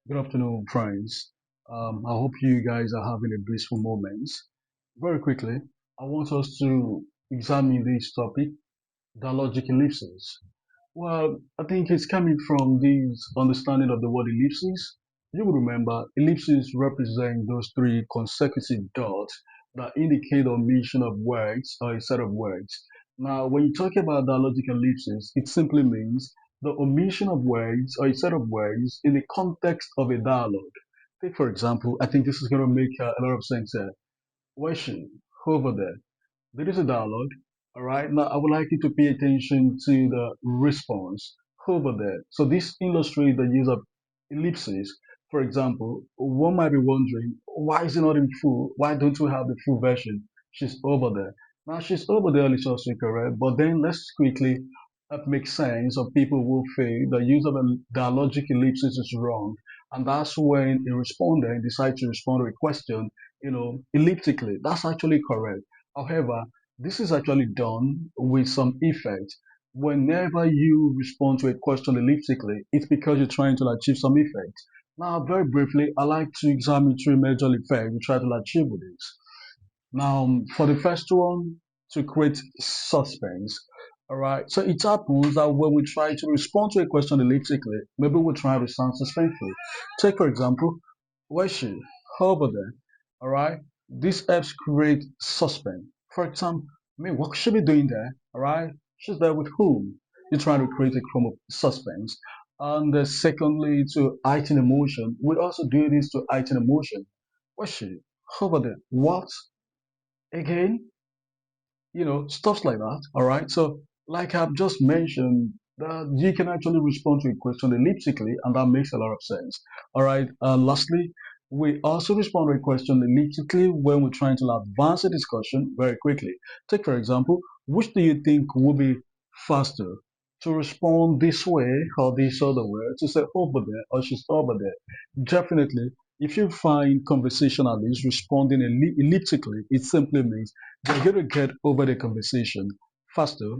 Good afternoon, friends. I hope you guys are having a blissful moment. Very quickly, I want us to examine this topic, dialogic ellipsis. Well, I think it's coming from this understanding of the word ellipsis. You will remember ellipses represent those three consecutive dots that indicate omission of words or a set of words. Now, when you talk about dialogic ellipsis, it simply means the omission of words or a set of words in the context of a dialogue. Take, for example, I think this is going to make a lot of sense here. Question over there. There is a dialogue. All right. Now, I would like you to pay attention to the response over there. So, this illustrates the use of ellipses. For example, one might be wondering, why is it not in full? Why don't we have the full version? She's over there. Now, she's over there is also correct. But then let's quickly make sense of people who feel the use of a dialogic ellipsis is wrong. And that's when a respondent decides to respond to a question, elliptically. That's actually correct. However, this is actually done with some effect. Whenever you respond to a question elliptically, it's because you're trying to achieve some effect. Now, very briefly, I like to examine three major effects we try to achieve with this. Now, for the first one, to create suspense. All right. So it happens that when we try to respond to a question elliptically, maybe we try to sound suspenseful. Take, for example, where's she? Over there. All right. This helps create suspense. For example, what should be doing there? All right. She's there with whom? You're trying to create a form of suspense. And secondly, to heighten emotion, we also do this to heighten emotion. Where's she? Over there. What? Again? Stuff like that. All right. So, like I've just mentioned, that you can actually respond to a question elliptically, and that makes a lot of sense. All right. Lastly, we also respond to a question elliptically when we're trying to advance a discussion very quickly. Take, for example, which do you think will be faster to respond this way or this other way, to say over there or she's over there? Definitely, if you find conversationalists responding elliptically, it simply means they're going to get over the conversation faster.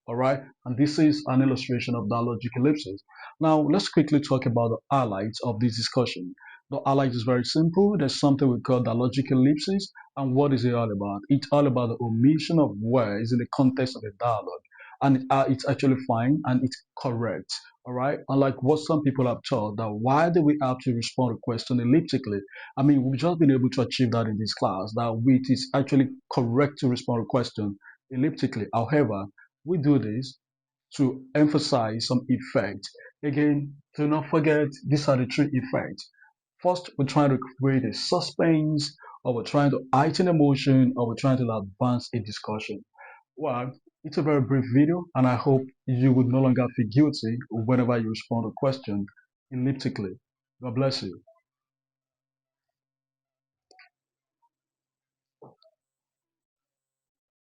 All right, and this is an illustration of dialogic ellipses. Now, let's quickly talk about the highlights of this discussion. The highlight is very simple. There's something we call dialogic ellipses, and what is it all about? It's all about the omission of words in the context of a dialogue, and it's actually fine and it's correct. All right, unlike what some people have taught, that why do we have to respond to a question elliptically? I mean, we've just been able to achieve that in this class, that it is actually correct to respond to a question elliptically. However, we do this to emphasize some effect. Again, do not forget these are the three effects. First, we're trying to create a suspense, or we're trying to heighten emotion, or we're trying to advance a discussion. Well, it's a very brief video, and I hope you would no longer feel guilty whenever you respond to a question elliptically. God bless you.